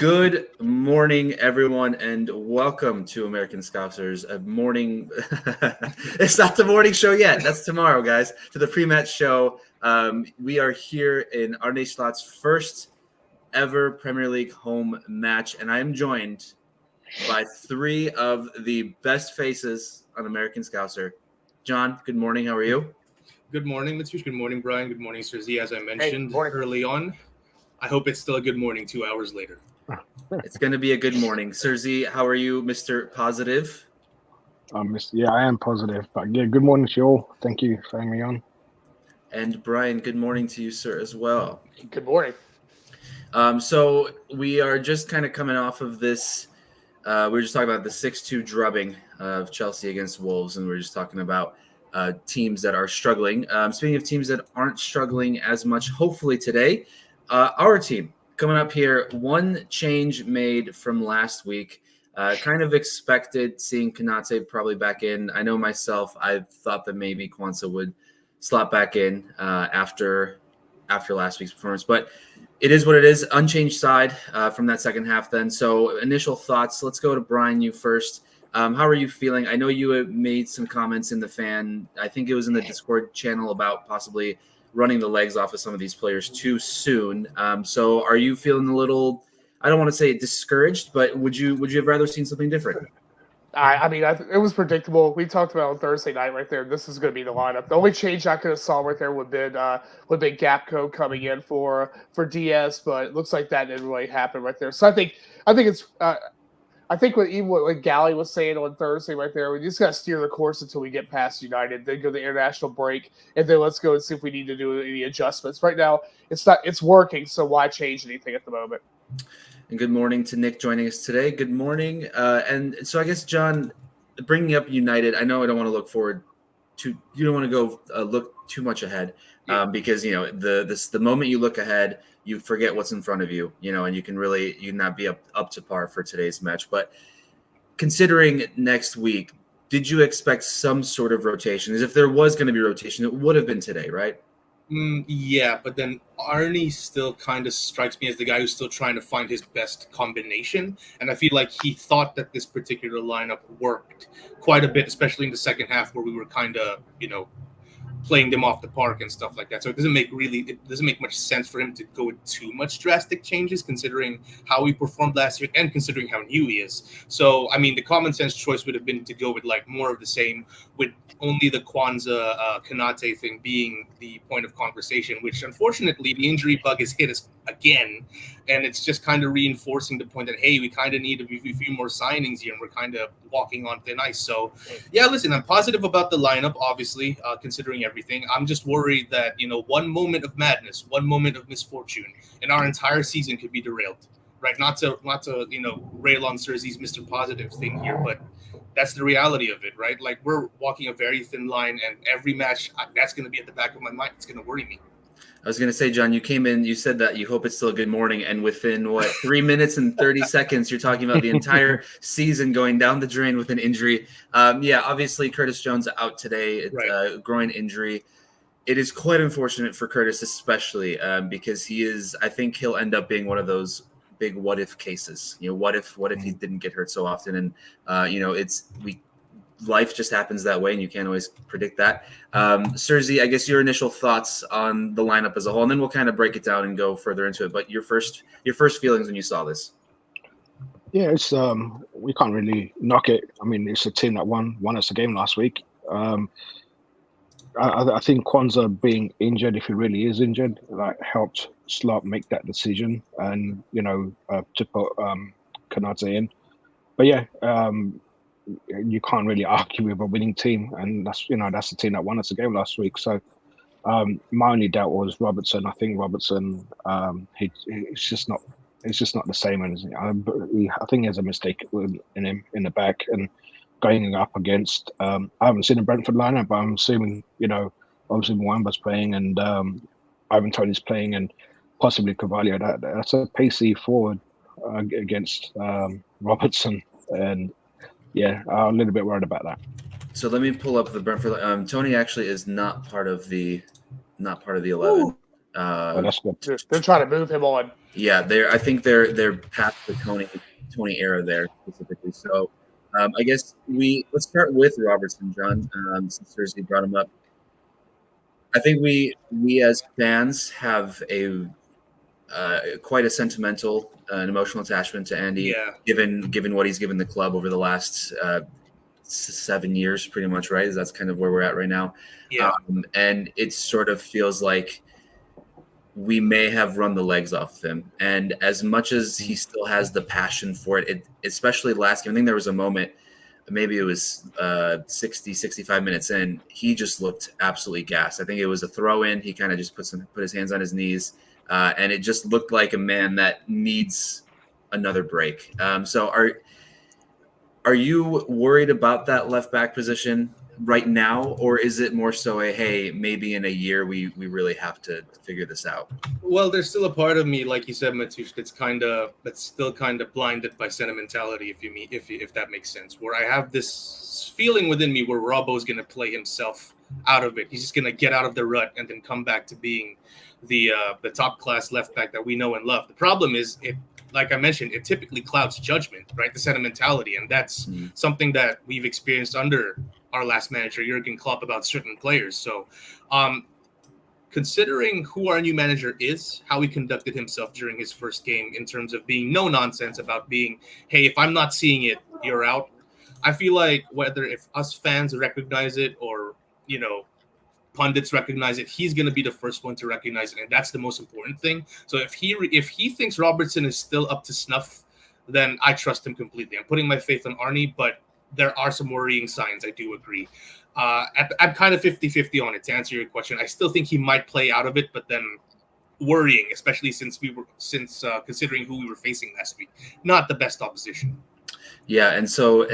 Good morning, everyone, and welcome to American Scousers. A morning. It's not the morning show yet. That's tomorrow, guys. To the pre-match show. We are here in Arne Slot's first ever Premier League home match, and I am joined by three of the best faces on American Scouser. John, good morning. How are you? Good morning, Mitsush. Good morning, Brian. Good morning, Sir Z. As I mentioned early on, I hope it's still a good morning 2 hours later. It's going to be a good morning. Sir Z, how are you, Mr. Positive? I am positive. But yeah, good morning to you all. Thank you for having me on. And Brian, good morning to you, sir, as well. Good morning. So we are just kind of coming off of this. We were just talking about the 6-2 drubbing of Chelsea against Wolves, and we were just talking about teams that are struggling. Speaking of teams that aren't struggling as much, hopefully today, our team coming up here, one change made from last week. Kind of expected seeing Konate probably back in. I know myself, I thought that maybe Kwanzaa would slot back in after last week's performance, but it is what it is. Unchanged side from that second half then. So initial thoughts. Let's go to Brian, you first. How are you feeling? I know you have made some comments in the fan. I think it was in the Discord channel about possibly running the legs off of some of these players too soon. So are you feeling a little, I don't want to say discouraged, but would you have rather seen something different? It was predictable. We talked about on Thursday night right there. This is going to be the lineup. The only change I could have saw right there would have been Gapco coming in for DS, but it looks like that didn't really happen right there. So I think what Gally was saying on Thursday right there, we just got to steer the course until we get past United, then go to the international break, and then let's go and see if we need to do any adjustments. Right now, it's working, so why change anything at the moment? And good morning to Nick joining us today. Good morning. And so I guess, John, bringing up United, I know I don't want to look forward to – you don't want to go look too much ahead because, you know, the moment you look ahead, you forget what's in front of you, you know, and you not be up to par for today's match. But considering next week, did you expect some sort of rotation? As if there was going to be rotation, it would have been today, right? Yeah, but then Arne still kind of strikes me as the guy who's still trying to find his best combination. And I feel like he thought that this particular lineup worked quite a bit, especially in the second half where we were kind of, you know, playing them off the park and stuff like that. So it doesn't make much sense for him to go with too much drastic changes considering how he performed last year and considering how new he is. So, I mean, the common sense choice would have been to go with like more of the same, with only the Kwanzaa Konate thing being the point of conversation, which unfortunately the injury bug has hit us again. And it's just kind of reinforcing the point that, hey, we kind of need a few more signings here and we're kind of walking on thin ice. So, yeah, listen, I'm positive about the lineup, obviously, considering everything. I'm just worried that, you know, one moment of madness, one moment of misfortune, and our entire season could be derailed, right? Not to you know, rail on Cersei's Mr. Positive thing here, but that's the reality of it, right? Like, we're walking a very thin line, and every match, that's going to be at the back of my mind. It's going to worry me. I was going to say, John, you came in, you said that you hope it's still a good morning, and within, 3 minutes and 30 seconds, you're talking about the entire season going down the drain with an injury. Yeah, obviously, Curtis Jones out today. It's a groin injury. It is quite unfortunate for Curtis, especially because I think he'll end up being one of those big what-if cases. You know, what if he didn't get hurt so often? And, you know, life just happens that way, and you can't always predict that. Serzi, I guess your initial thoughts on the lineup as a whole, and then we'll kind of break it down and go further into it. But your first feelings when you saw this. Yeah, it's we can't really knock it. I mean, it's a team that won us a game last week. I think Kwanzaa being injured, if he really is injured, like helped Slot make that decision, and you know, to put Konate in. But yeah. You can't really argue with a winning team, and that's the team that won us the game last week. So my only doubt was Robertson. I think Robertson, it's just not the same. And I think there's a mistake in him in the back and going up against. I haven't seen a Brentford lineup, but I'm assuming, you know, obviously Mwamba's playing and Ivan Toney's playing and possibly Carvalho. That's a pacey forward against Robertson and. Yeah, I'm a little bit worried about that. So let me pull up the Brentford. Tony actually is not part of the 11. Ooh. That's good. They're trying to move him on. Yeah, I think they're past the Tony era there specifically. So I guess let's start with Robertson, John, since Thursday brought him up. I think we as fans have a quite a sentimental and emotional attachment to Andy, given what he's given the club over the last 7 years, pretty much, right? That's kind of where we're at right now. Yeah, and it sort of feels like we may have run the legs off of him. And as much as he still has the passion for it, especially last game, I think there was a moment, maybe it was 60, 65 minutes in, he just looked absolutely gassed. I think it was a throw in. He kind of just put his hands on his knees, and it just looked like a man that needs another break. So are you worried about that left back position right now, or is it more so hey, maybe in a year we really have to figure this out? Well, there's still a part of me, like you said, Matush, that's still kind of blinded by sentimentality, if that makes sense. Where I have this feeling within me where Robbo's going to play himself out of it. He's just going to get out of the rut and then come back to being the top class left back that we know and love. The problem is like I mentioned, it typically clouds judgment, right? The sentimentality, and that's something that we've experienced under our last manager, Jurgen Klopp, about certain players. So, considering who our new manager is, how he conducted himself during his first game in terms of being no nonsense about being, hey, if I'm not seeing it, you're out. I feel like whether if us fans recognize it or, pundits recognize it, he's going to be the first one to recognize it, and that's the most important thing. So if he thinks Robertson is still up to snuff, then I trust him completely. I'm putting my faith on Arne, but there are some worrying signs. I do agree. I'm kind of 50-50 on it, to answer your question. I still think he might play out of it, but then worrying, especially since considering who we were facing last week. Not the best opposition. Yeah, and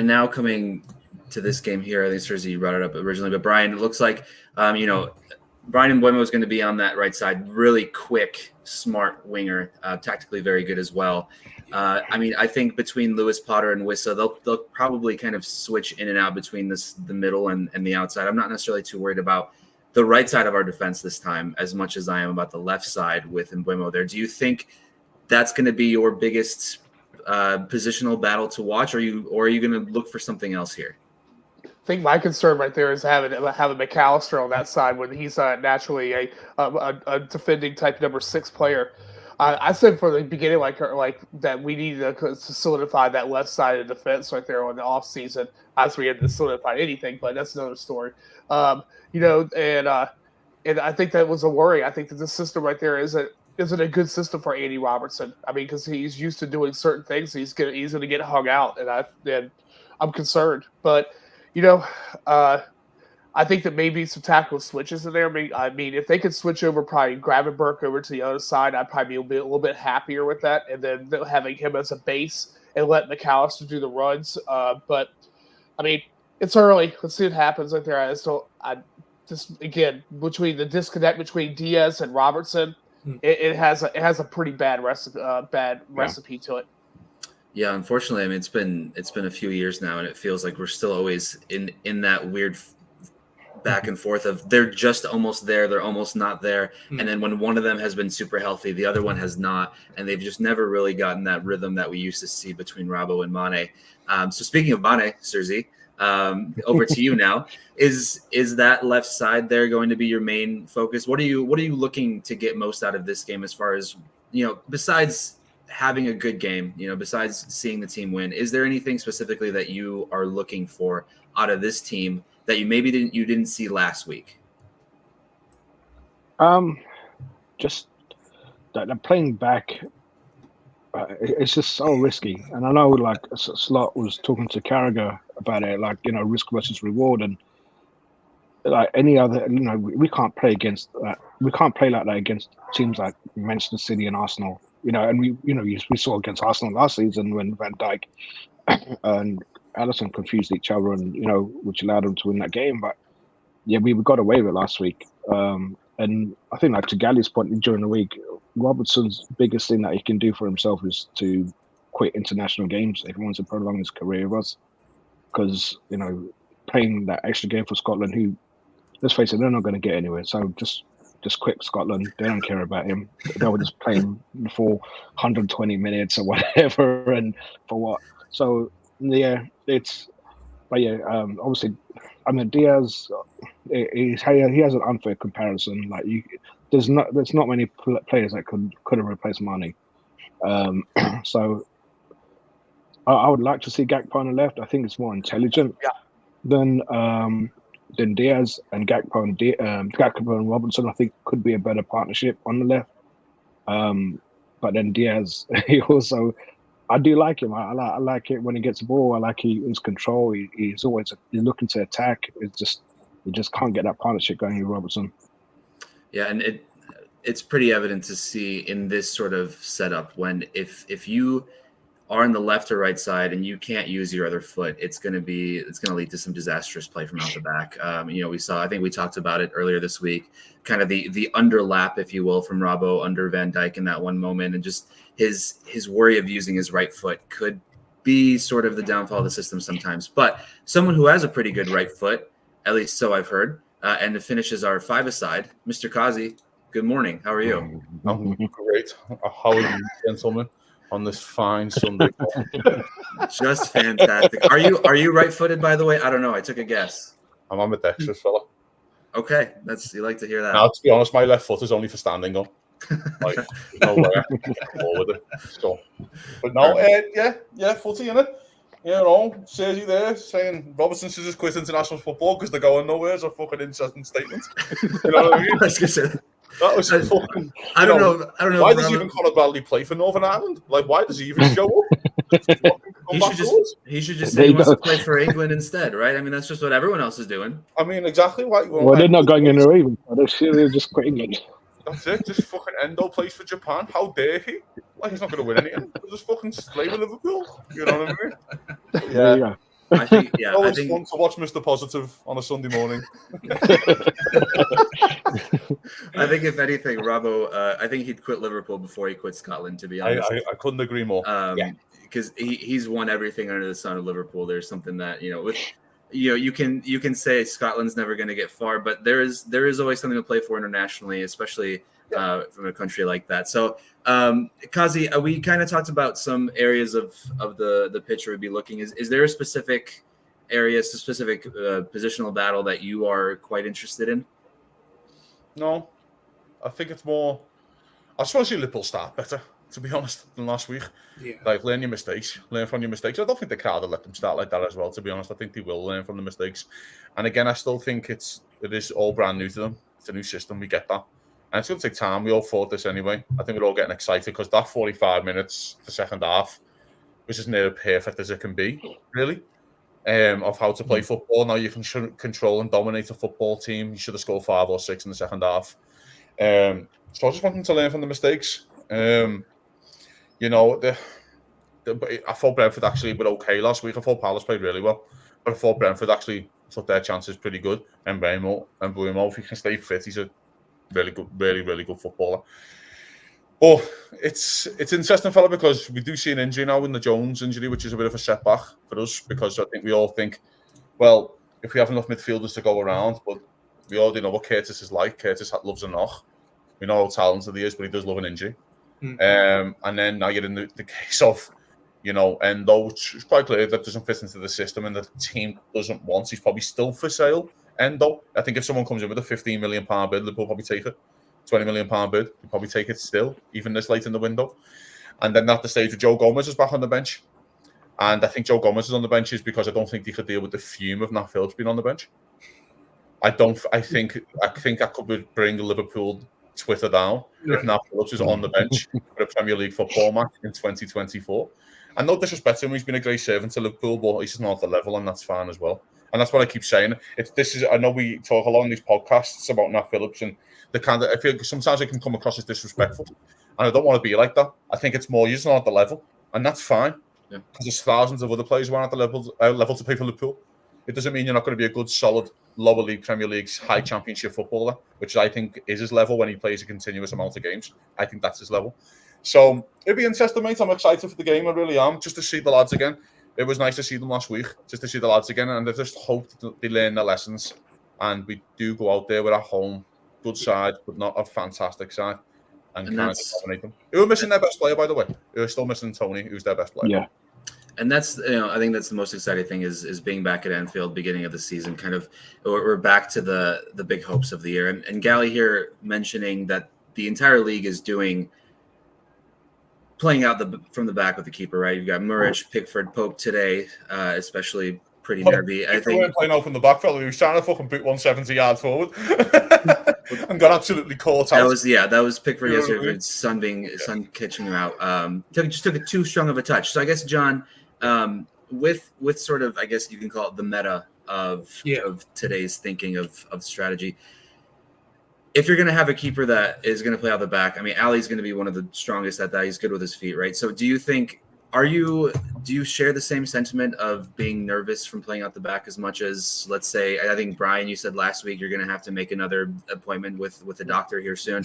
now coming to this game here, I think Sergi brought it up originally, but Brian, it looks like Brian Mbeumo is going to be on that right side. Really quick, smart winger, tactically very good as well. I think between Lewis Potter and Wissa, they'll probably kind of switch in and out between the middle and the outside. I'm not necessarily too worried about the right side of our defense this time as much as I am about the left side with Mbeumo there. Do you think that's going to be your biggest positional battle to watch, or are you going to look for something else here? I think my concern right there is having McAllister on that side when he's naturally a defending type number 6 player. I said from the beginning, like that we need to solidify that left side of defense right there on the off season. As we had to solidify anything, but that's another story. And I think that was a worry. I think that this system right there isn't a good system for Andy Robertson. I mean, because he's used to doing certain things, he's gonna get hung out, and I'm concerned. But I think that maybe some tackle switches in there. I mean, if they could switch over, probably Gravenberch over to the other side, I'd probably be a little bit happier with that. And then having him as a base and let McAllister do the runs. But I mean, it's early. Let's see what happens right there. Again, between the disconnect between Diaz and Robertson, it has a pretty bad recipe to it. Yeah, unfortunately, I mean it's been a few years now, and it feels like we're still always in that weird back and forth of they're just almost there, they're almost not there, and then when one of them has been super healthy, the other one has not, and they've just never really gotten that rhythm that we used to see between Robbo and Mane. So speaking of Mane, Sergi, over to you now. Is that left side there going to be your main focus? What are you looking to get most out of this game as far as besides having a good game, besides seeing the team win? Is there anything specifically that you are looking for out of this team that you maybe didn't see last week? Just that they're playing back. It's just so risky, and I know like Slot was talking to Carragher about it, like risk versus reward, and like any other, we can't play against that. We can't play like that against teams like Manchester City and Arsenal. And we saw against Arsenal last season when Van Dijk and Alisson confused each other, and which allowed them to win that game. But yeah, we got away with it last week. And I think, like to Gally's point during the week, Robertson's biggest thing that he can do for himself is to quit international games if he wants to prolong his career with us. Because playing that extra game for Scotland, who, let's face it, they're not going to get anywhere. So just just quit Scotland. They don't care about him. They were just playing for 120 minutes or whatever, and for what? So yeah, obviously, I mean Diaz, he has an unfair comparison. Like there's not many players that could have replaced Mane. So I would like to see Gakpo on the left. I think it's more intelligent than Diaz, and Gakpo and Robertson. I think could be a better partnership on the left. But then Diaz, I do like him. I like it when he gets the ball. I like his control. He's always looking to attack. He just can't get that partnership going with Robertson. Yeah, and it's pretty evident to see in this sort of setup when if you are on the left or right side and you can't use your other foot, it's going to lead to some disastrous play from out the back. I think we talked about it earlier this week, kind of the underlap, if you will, from Robbo under Van Dijk in that one moment, and just his worry of using his right foot could be sort of the downfall of the system sometimes. But someone who has a pretty good right foot, at least so I've heard, and the finishes are five-a-side, Mr. Kazi. Good morning. How are you? I'm great. How are you, gentlemen, on this fine Sunday morning? Just fantastic. Are you right-footed, by the way? I don't know. I took a guess. I'm ambidextrous, fella. Okay, you like to hear that. Now, to be honest, my left foot is only for standing up. Like, there's no way I can get the ball with it. So, but no, footy in it. You know, Sergi there saying Robertson should just quit international football because they're going nowhere is a fucking interesting statement. You know what I mean? That was fucking. I don't know. Why does even Conor Bradley play for Northern Ireland? Like, why does he even show up? He should just say he wants to play for England instead, right? I mean, that's just what everyone else is doing. I mean, exactly. Well, they're not going anywhere even. They're just quit England. That's it. Just fucking Endo plays for Japan. How dare he? Like, he's not going to win anything. He'll just fucking slay with Liverpool. You know what I mean? Yeah. I think fun to watch Mr. Positive on a Sunday morning. I think if anything, Robbo, I think he'd quit Liverpool before he quit Scotland. To be honest, I couldn't agree more. Because he's won everything under the sun of Liverpool. There's something that you can say Scotland's never going to get far, but there is always something to play for internationally, especially from a country like that. So, Kazi, we kind of talked about some areas of the pitch we'd be looking. Is there a specific area, specific positional battle that you are quite interested in? No, I think it's more. I just want to see Liverpool start better, to be honest, than last week. Yeah. Like, learn from your mistakes. I don't think the crowd will let them start like that as well, to be honest. I think they will learn from the mistakes. And again, I still think it is all brand new to them. It's a new system. We get that. And it's going to take time. We all thought this anyway. I think we're all getting excited because that 45 minutes, the second half, was as near perfect as it can be, really, of how to play football. Now you can control and dominate a football team. You should have scored 5 or 6 in the second half. So I just want them to learn from the mistakes. I thought Brentford actually were okay last week. I thought Palace played really well. But I thought Brentford actually took their chances pretty good. And Bruno, if he can stay fit, he's a really good, really, really good footballer. But it's interesting, fella, because we do see an injury now in the Jones injury, which is a bit of a setback for us, because I think we all think, well, if we have enough midfielders to go around, but we already know what Curtis is like. Curtis loves a knock. We know how talented he is, but he does love an injury. And then now you're in the case of, Endo, which is quite clear that doesn't fit into the system and the team doesn't want. He's probably still for sale. Endo, I think if someone comes in with a £15 million bid, Liverpool probably take it. £20 million bid, they'll probably take it still, even this late in the window. And then at the stage where Joe Gomez is back on the bench. And I think Joe Gomez is on the bench is because I don't think he could deal with the fume of Nat Phillips being on the bench. I think I could bring Liverpool Twitter down if Nat Phillips is on the bench for a Premier League football match in 2024. And no disrespect to him, he's been a great servant to Liverpool, but he's just not at the level, and that's fine as well. And that's what I keep saying. I know we talk a lot on these podcasts about Nat Phillips and the kind of. I feel sometimes it can come across as disrespectful, and I don't want to be like that. I think it's more you're just not at the level, and that's fine. Because there's thousands of other players who aren't at the level to play for Liverpool. It doesn't mean you're not going to be a good, solid lower league, Premier League, high championship footballer, which I think is his level when he plays a continuous amount of games. I think that's his level. So it'll be interesting, mate. I'm excited for the game. I really am. Just to see the lads again. It was nice to see them last week, just to see the lads again. And I just hope that they learn their lessons and we do go out there with our home good side, but not a fantastic side, and kind of that's dominate them. Who are missing their best player, by the way? Who are still missing Tony, who's their best player. Yeah. And that's, I think that's the most exciting thing is being back at Anfield, beginning of the season. Kind of, we're back to the big hopes of the year. And Gally here mentioning that the entire league is playing out from the back with the keeper, right? You've got Muric, Pickford, Pope today, especially pretty nervy. I think we're playing out from the back, fella. He was trying to fucking boot 170 yards forward and got absolutely caught out. That was Pickford yesterday. Sun catching him out. Took it too strong of a touch. So I guess, John, with sort of, I guess you can call it the meta of today's thinking of strategy. If you're going to have a keeper that is going to play out the back, I mean, Ali's going to be one of the strongest at that. He's good with his feet, right? So do you share the same sentiment of being nervous from playing out the back as much as, let's say, I think, Brian, you said last week you're going to have to make another appointment with the doctor here soon.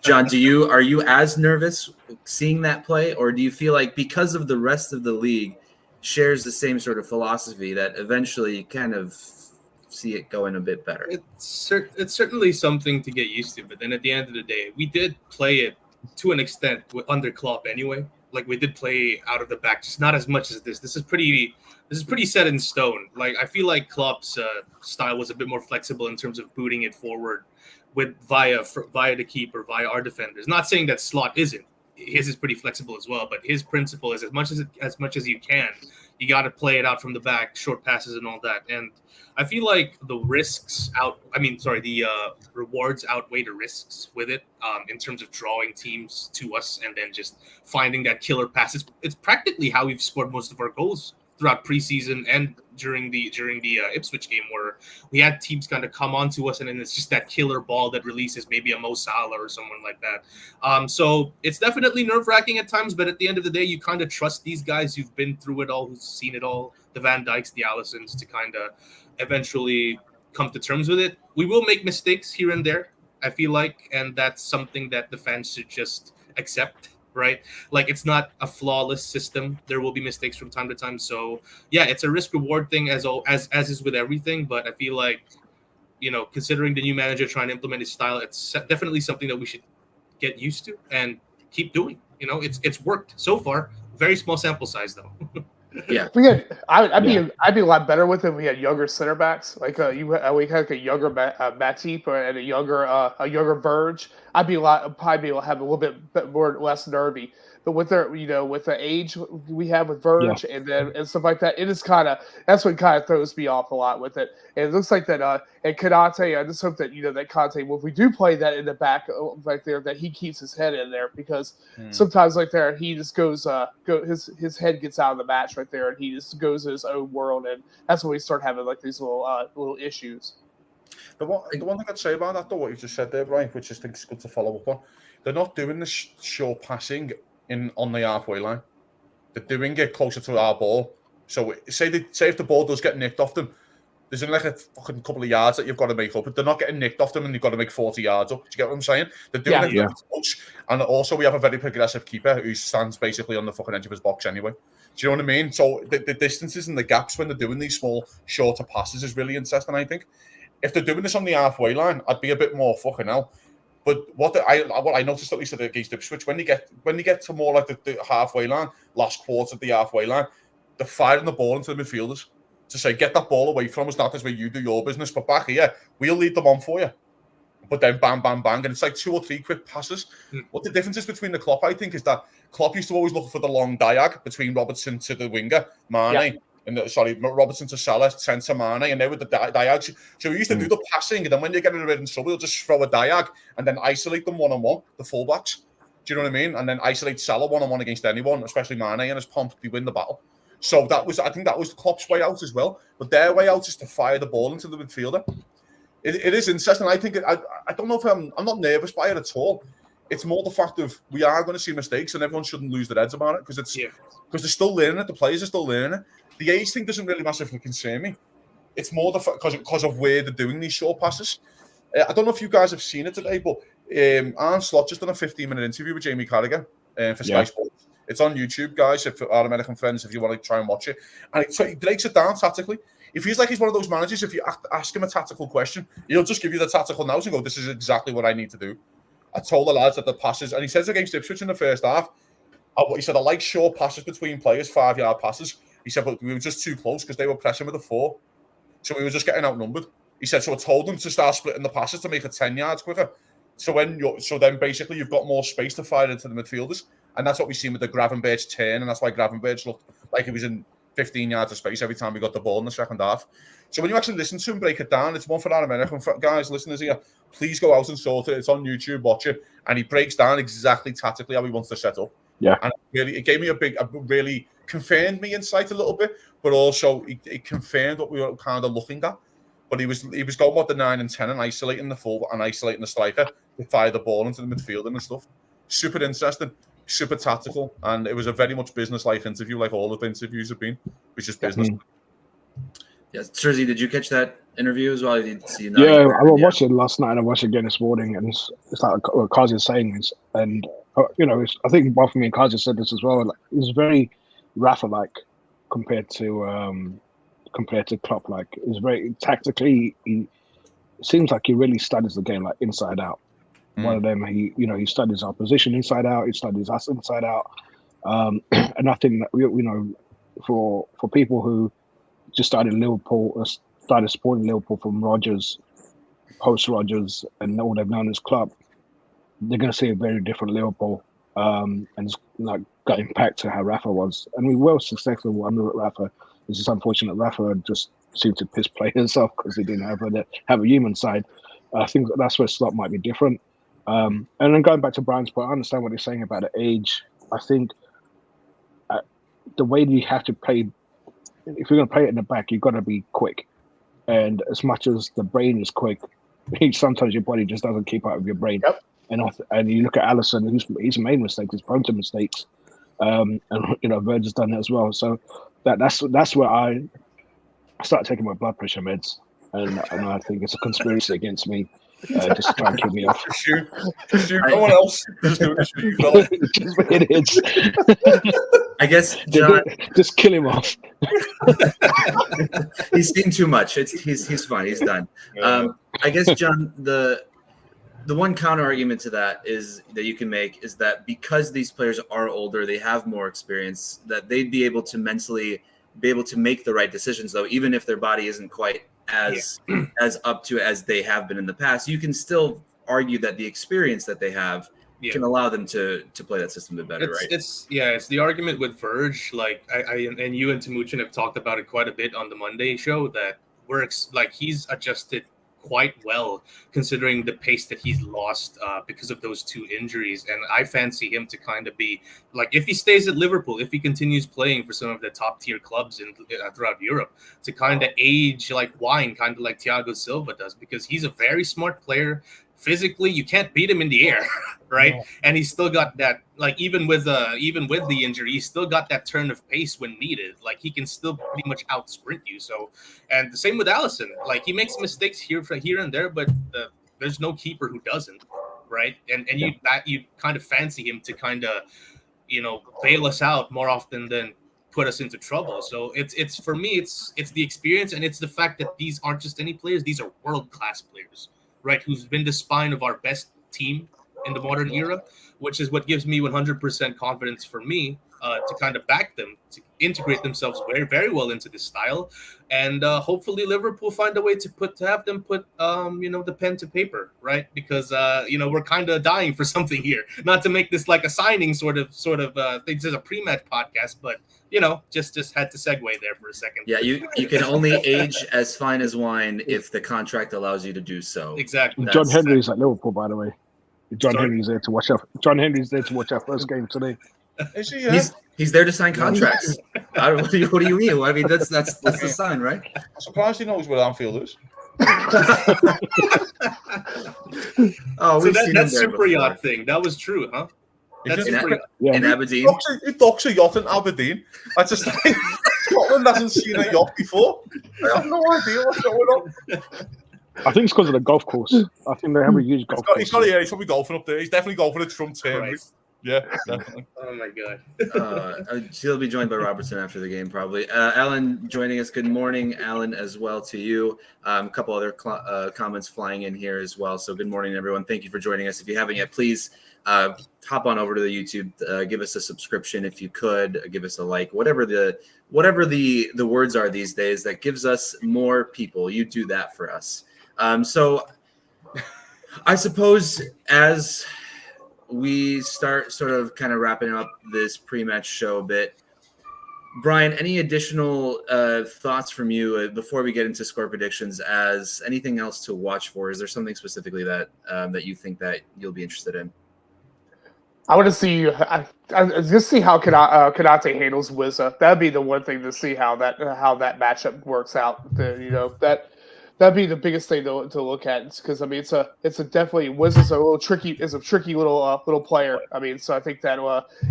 John, are you as nervous seeing that play, or do you feel like because of the rest of the league shares the same sort of philosophy that eventually you kind of see it going a bit better? It's certainly something to get used to, but then at the end of the day, we did play it to an extent under Klopp anyway. Like, we did play out of the back, just not as much as this. This is pretty set in stone. Like, I feel like Klopp's style was a bit more flexible in terms of booting it forward via the keeper, via our defenders. Not saying that Slot isn't. His is pretty flexible as well, but his principle is as much as you can, you got to play it out from the back, short passes and all that. And I feel like the rewards outweigh the risks with it, in terms of drawing teams to us and then just finding that killer pass. It's practically how we've scored most of our goals throughout preseason and during the Ipswich game, where we had teams kind of come onto us, and then it's just that killer ball that releases maybe a Mo Salah or someone like that. So it's definitely nerve-wracking at times, but at the end of the day, you kind of trust these guys who've been through it all, who've seen it all, the Van Dijks, the Allisons, to kind of eventually come to terms with it. We will make mistakes here and there, I feel like, and that's something that the fans should just accept. Right? Like, it's not a flawless system. There will be mistakes from time to time. So yeah, it's a risk reward thing as is with everything. But I feel like, considering the new manager trying to implement his style, it's definitely something that we should get used to and keep doing. It's worked so far. Very small sample size though. Yeah, I'd be a lot better with it if we had younger center backs. Like we had like a younger Matip and a younger Verge. I'd probably be able to have a little bit less nervy. But with the age we have with Verge and stuff like that, that's what kind of throws me off a lot with it. And it looks like that and Konate, I just hope that that Konate, if we do play that in the back right there, that he keeps his head in there, because sometimes like there he just goes his head gets out of the match right there, and he just goes in his own world, and that's when we start having like these little issues. The one thing I'd say about that, though, what you just said there, Brian, which I think is good to follow up on, they're not doing the short passing on the halfway line. They're doing it closer to our ball. So say if the ball does get nicked off them, there's only like a fucking couple of yards that you've got to make up. But they're not getting nicked off them, and you've got to make 40 yards up. Do you get what I'm saying? They're doing it very close. And also, we have a very progressive keeper who stands basically on the fucking edge of his box anyway. Do you know what I mean? So the distances and the gaps when they're doing these small, shorter passes is really interesting, I think. If they're doing this on the halfway line, I'd be a bit more fucking hell. But what I noticed, at least against Ipswich, when you get to more like the halfway line, last quarter of the halfway line, they're firing the ball into the midfielders to say, get that ball away from us. Not this way you do your business, but back here, we'll lead them on for you. But then bang, bang, bang, and it's like 2 or 3 quick passes. What the difference is between the Klopp, I think, is that Klopp used to always look for the long diag between Robertson to the winger, Mane. Robertson to Salah, Trent to Mane, and they were the diag. So we used to do the passing, and then when they get in trouble, we'll just throw a diag and then isolate them one-on-one, the fullbacks. Do you know what I mean? And then isolate Salah one-on-one against anyone, especially Mane and his pomp, they win the battle. So I think that was Klopp's way out as well. But their way out is to fire the ball into the midfielder. It is interesting. I think I don't know if I'm not nervous by it at all. It's more the fact of we are going to see mistakes, and everyone shouldn't lose their heads about it, because they're still learning it. The players are still learning it. The age thing doesn't really massively concern me. It's more because of where they're doing these short passes. I don't know if you guys have seen it today, but Arne Slot just done a 15-minute interview with Jamie Carragher for Sky Sports. It's on YouTube, guys, for our American friends, if you want to try and watch it. And he breaks it down tactically. He feels like he's one of those managers. If you ask him a tactical question, he'll just give you the tactical notes and go, "This is exactly what I need to do." I told the lads that the passes, and he says against Ipswich in the first half, he said, "I like short passes between players, 5-yard passes." He said, "But we were just too close because they were pressing with a 4, so we were just getting outnumbered." He said, "So I told them to start splitting the passes to make it 10 yards quicker. So then basically you've got more space to fire into the midfielders, and that's what we've seen with the Gravenberch turn, and that's why Gravenberch looked like he was in 15 yards of space every time we got the ball in the second half." So when you actually listen to him break it down, it's one for our American guys, listeners here. Please go out and sort it. It's on YouTube, watch it, and he breaks down exactly tactically how he wants to set up. Yeah, and it gave me really confirmed me insight a little bit, but also it confirmed what we were kind of looking at. But he was going with the 9 and 10 and isolating the full and isolating the striker to fire the ball into the midfield and stuff. Super interesting, super tactical, and it was a very much business-like interview, like all of the interviews have been, which is business. Yes, Sergi, did you catch that interview as well? I didn't see. Yeah, I watched it last night and I watched it again this morning, and it's like what Kazi is saying is, and I think both me and Kazi said this as well. Like, it's very Rafa-like compared to Klopp. Like, it's very tactically. It seems like he really studies the game like inside out. One of them, he studies our position inside out. He studies us inside out. And I think that for people who just started supporting Liverpool from Rodgers, post Rodgers, and all they've known as Klopp, they're going to see a very different Liverpool. And it's like going back to how Rafa was. I mean, we were successful under Rafa. It's just unfortunate Rafa just seemed to piss players off because he didn't have a human side. I think that's where Slot might be different. And then going back to Brian's point, I understand what he's saying about the age. I think the way that you have to play, if you're going to play it in the back, you've got to be quick. And as much as the brain is quick, sometimes your body just doesn't keep up with your brain. Yep. And you look at Alisson, he's made mistakes, he's prone to mistakes. And Verge has done that as well. So that's where I started taking my blood pressure meds, and I think it's a conspiracy against me, just to try and kill me off. Just you, no one else. Just do it. It is. I guess John, just kill him off. He's seen too much. He's fine. He's done. I guess John, the one counter argument to that you can make is that because these players are older, they have more experience, that they'd be able to mentally make the right decisions, though, even if their body isn't quite as up to as they have been in the past. You can still argue that the experience that they have can allow them to play that system a bit better, right? It's the argument with Verge. Like I and you and Timuchin have talked about it quite a bit on the Monday show, that he's adjusted quite well considering the pace that he's lost because of those 2 injuries. And I fancy him to kind of be like, if he stays at Liverpool, if he continues playing for some of the top tier clubs throughout Europe, to kind of age like wine, kind of like Thiago Silva does, because he's a very smart player. Physically, you can't beat him in the air, right? Yeah. And he's still got that, like, even with the injury, he's still got that turn of pace when needed. Like, he can still pretty much out sprint you. So, and the same with Alisson. Like, he makes mistakes here and there, but there's no keeper who doesn't, right? And you kind of fancy him to kind of, bail us out more often than put us into trouble. So it's for me, it's the experience, and it's the fact that these aren't just any players; these are world-class players. Right, who's been the spine of our best team in the modern era, which is what gives me 100% confidence for me to kind of back them, to integrate themselves very, very well into this style. And hopefully Liverpool find a way to have them put, the pen to paper, right? Because, we're kind of dying for something here. Not to make this like a signing sort of thing. This is a pre-match podcast, but, just had to segue there for a second. Yeah, you can only age as fine as wine if the contract allows you to do so. Exactly. John Henry's at Liverpool, by the way. John Henry's there to watch our first game today. Is he? Yeah? He's there to sign contracts. What do you mean? I mean, that's the sign, right? I'm surprised he knows where Anfield is. So that's super yacht thing. That was true, huh? That's in Aberdeen. He docks a yacht in Aberdeen. I just think Scotland hasn't seen a yacht before. I have no idea what's going on. I think it's because of the golf course. I think they have a huge golf course. He's probably golfing up there. He's definitely golfing at Trump term. Right. Yeah, definitely. Oh my god. She'll be joined by Robertson after the game, probably. Alan joining us. Good morning, Alan, as well to you. A couple other comments flying in here as well. So good morning, everyone. Thank you for joining us. If you haven't yet, please hop on over to the YouTube. Give us a subscription if you could. Give us a like. Whatever the words are these days that gives us more people. You do that for us. So I suppose as we start sort of kind of wrapping up this pre-match show a bit, Brian, any additional thoughts from you before we get into score predictions? As anything else to watch for? Is there something specifically that you think that you'll be interested in? I want to see. I just see how Konate handles Wizza. That'd be the one thing to see how that matchup works out. That'd be the biggest thing to look at, because I mean it's a definitely Wizza's a tricky little player. I mean, so I think that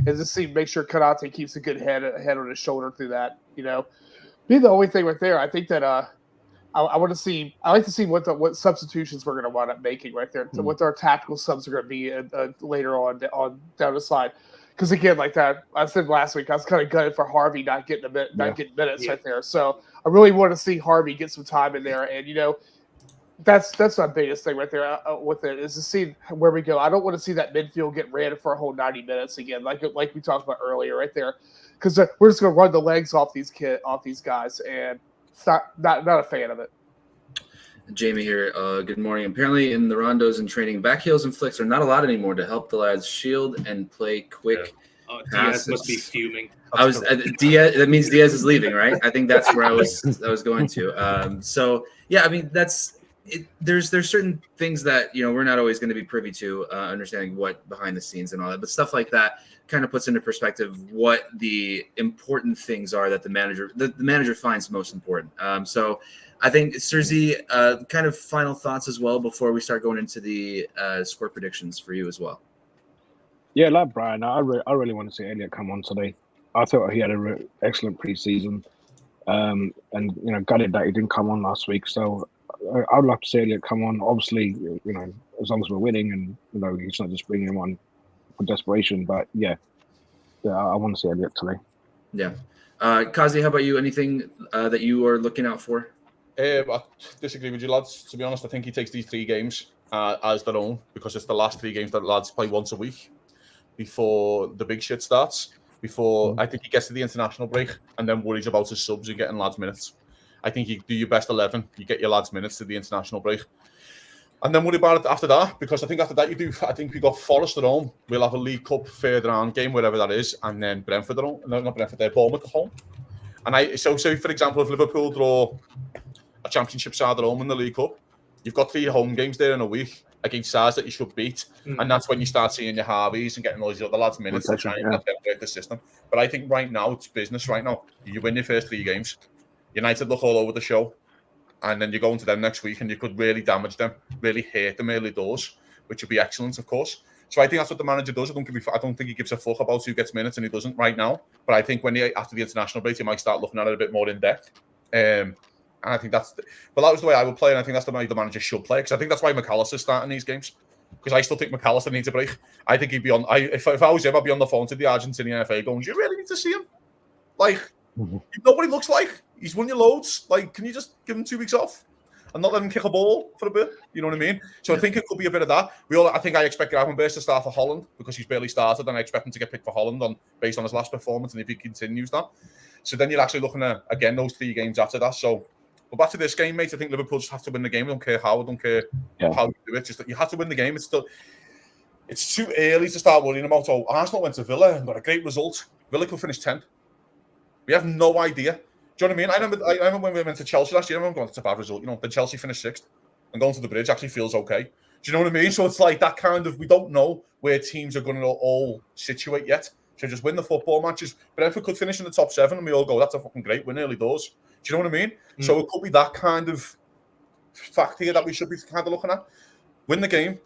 is to see, make sure Konate keeps a good head on his shoulder through that. Be the only thing right there. I think that I want to see. I like to see what substitutions we're going to wind up making right there. Mm-hmm. What our tactical subs are going to be later on down the side. Because again, like that I said last week, I was kind of gutted for Harvey not getting minutes right there. So I really want to see Harvey get some time in there, and that's my biggest thing right there with it, is to see where we go. I don't want to see that midfield get ran for a whole 90 minutes again, like we talked about earlier right there, because we're just going to run the legs off these guys, and it's not a fan of it. Jamie here. Good morning. Apparently, in the rondos and training, back heels and flicks are not allowed anymore to help the lads shield and play quick. Oh, Diaz must be fuming. Diaz. That means Diaz is leaving, right? I think that's where I was going to. So yeah, I mean that's it. There's certain things that we're not always going to be privy to, understanding what behind the scenes and all that, but stuff like that kind of puts into perspective what the important things are that the manager finds most important. So I think, Serzi, kind of final thoughts as well before we start going into the score predictions for you as well. Yeah, like Brian, I really want to see Elliot come on today. I thought he had an excellent preseason, and gutted that he didn't come on last week. So I would love to see Elliot come on. Obviously, as long as we're winning, and he's not just bringing him on for desperation. But yeah, I want to see Elliot today. Yeah, Kazi, how about you? Anything that you are looking out for? I disagree with you, lads. To be honest, I think he takes these 3 games as their own, because it's the last 3 games that lads play once a week before the big shit starts. I think he gets to the international break and then worries about his subs and getting lads minutes. I think you do your best 11, you get your lads minutes to the international break, and then worry about it after that, because I think after that I think we got Forest at home. We'll have a League Cup third round game, wherever that is, and then Brentford at home. No, not Brentford, they're Bournemouth at home. And so for example, if Liverpool draw a championship side at home in the League Cup, you've got 3 home games there in a week against sides that you should beat, and that's when you start seeing your Harveys and getting all these other lads minutes to try and break the system. But I think right now it's business. Right now, you win your first 3 games, United look all over the show, and then you go into them next week and you could really damage them, really hurt them early doors, which would be excellent, of course. So I think that's what the manager does. I don't think he gives a fuck about who gets minutes, and he doesn't right now. But I think after the international break, he might start looking at it a bit more in depth. And I think that was the way I would play, and I think that's the way the manager should play, because I think that's why McAllister's starting these games, because I still think McAllister needs a break. I think he'd be on. If I was him, I'd be on the phone to the Argentinian FA going, "Do you really need to see him? Like, you know what he looks like? He's won you loads. Like, can you just give him 2 weeks off and not let him kick a ball for a bit? You know what I mean?" So I think it could be a bit of that. I expect Gravenberch to start for Holland, because he's barely started, and I expect him to get picked for Holland based on his last performance, and if he continues that. So then you're actually looking at, again, those 3 games after that. So, but back to this game, mate, I think Liverpool just have to win the game. I don't care how, I don't care how you do it. Just that you have to win the game. It's too early to start worrying about, Arsenal went to Villa and got a great result. Villa could finish 10th. We have no idea. Do you know what I mean? I remember when we went to Chelsea last year, I remember going, it's a bad result. Then Chelsea finished 6th, and going to the bridge actually feels okay. Do you know what I mean? So it's like that kind of, we don't know where teams are going to all situate yet. So just win the football matches. Brentford could finish in the top 7, and we all go, that's a fucking great win early doors. Do you know what I mean? So it could be that kind of fact here that we should be kind of looking at. Win the game,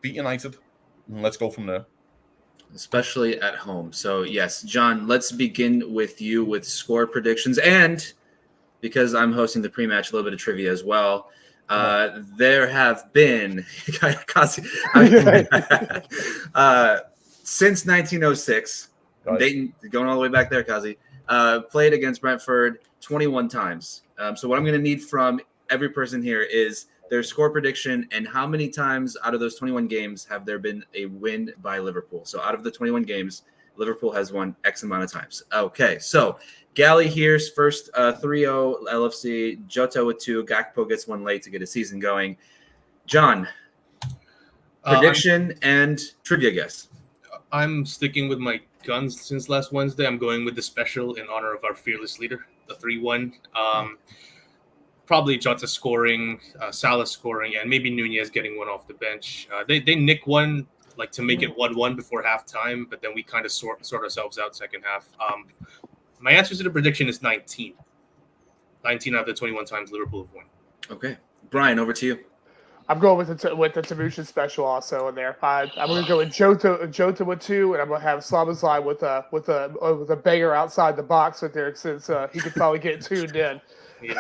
beat United, and let's go from there. Especially at home. So yes, John, let's begin with you with score predictions. And because I'm hosting the pre-match, a little bit of trivia as well. There have been since 1906. Right. Dayton, going all the way back there, Kazi, played against Brentford 21 times. So what I'm going to need from every person here is their score prediction and how many times out of those 21 games have there been a win by Liverpool. So out of the 21 games, Liverpool has won X amount of times. Okay, so Gally here's first 3-0 LFC, Jota with 2, Gakpo gets 1 late to get a season going. John, prediction and trivia guess. I'm sticking with my guns since last Wednesday. I'm going with the special in honor of our fearless leader, the 3-1. Probably Jota scoring, Salah scoring, and maybe Nunez getting one off the bench. They nick one like to make it 1-1 before halftime, but then we kind of sort ourselves out second half. My answer to the prediction is 19. 19 out of the 21 times Liverpool have won. Okay, Brian, over to you. I'm going with the Tamusha special also in there. I'm going to go with Jota with 2, and I'm going to have Szoboszlai with a banger outside the box with there since he could probably get tuned in. Yeah.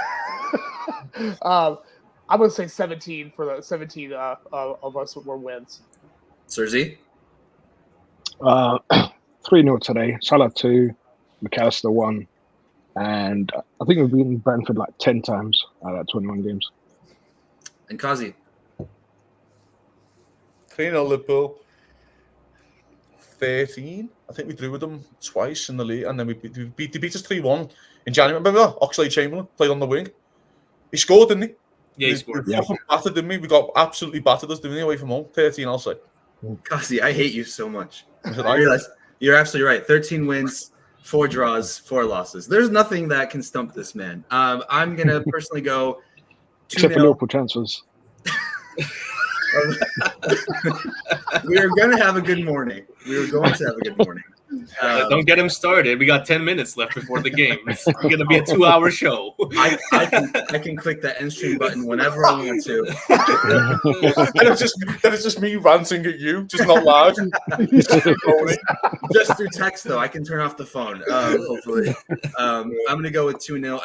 I'm going to say 17 for the 17 of us were wins. Serzi? 3-0 today. Salah 2, McAllister 1, and I think we've beaten Brentford like 10 times out of 21 games. And Kazi? 3-0 Liverpool. 13. I think we drew with them twice in the league, and then they beat us 3-1 in January. Remember that? Oxlade-Chamberlain played on the wing. He scored, didn't he? Yeah, he scored. We fucking battered, didn't we? We got absolutely battered us, didn't we, away from home? 13, I'll say. Kazi, I hate you so much. I realize you're absolutely right. 13 wins, 4 draws, 4 losses. There's nothing that can stump this man. I'm going to personally go 2-0. Except for Liverpool transfers. We are going to have a good morning. Don't get him started. We got 10 minutes left before the game. It's going to be a 2-hour show. I can click that end stream button whenever I want to. And it's just me ranting at you, just not loud. Just through text, though. I can turn off the phone, hopefully. I'm going to go with 2-0.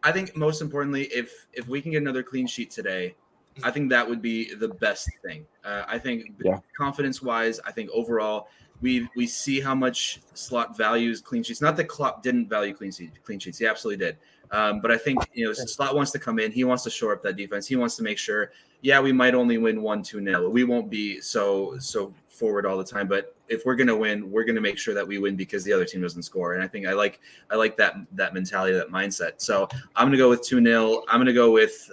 I think most importantly, if we can get another clean sheet today, I think that would be the best thing. I think confidence-wise, I think overall we see how much Slot values clean sheets. Not that Klopp didn't value clean sheets. He absolutely did. But I think Slot wants to come in. He wants to shore up that defense. He wants to make sure, we might only win 1-2-0. We won't be so forward all the time. But if we're going to win, we're going to make sure that we win because the other team doesn't score. And I think I like that mentality, that mindset. So I'm going to go with 2-0. I'm going to go with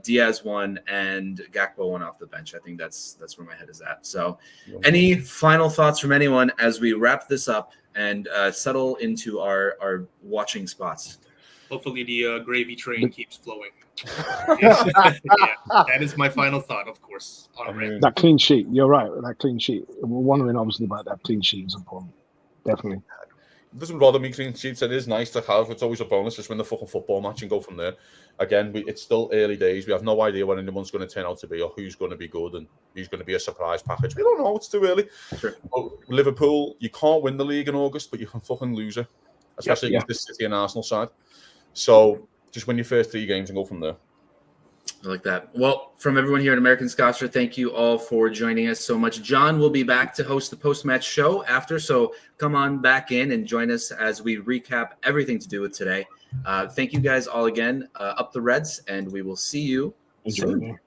Diaz 1 and Gakpo 1 off the bench. I think that's where my head is at. So any final thoughts from anyone as we wrap this up and settle into our watching spots? Hopefully the gravy train keeps flowing. That is my final thought, of course. That clean sheet, you're right. That clean sheet. We're wondering obviously about that clean sheet is important. Definitely. It doesn't bother me, clean sheets. It is nice to have. It's always a bonus. Just win the fucking football match and go from there. Again, it's still early days. We have no idea what anyone's going to turn out to be or who's going to be good and who's going to be a surprise package. We don't know. It's too early. Sure. Liverpool, you can't win the league in August, but you can fucking lose it, especially against the City and Arsenal side. So just win your first 3 games and go from there. I like that. Well, from everyone here at American Scotcher, thank you all for joining us so much. John will be back to host the post-match show after, so come on back in and join us as we recap everything to do with today. Thank you guys all again. Up the Reds, and we will see you soon.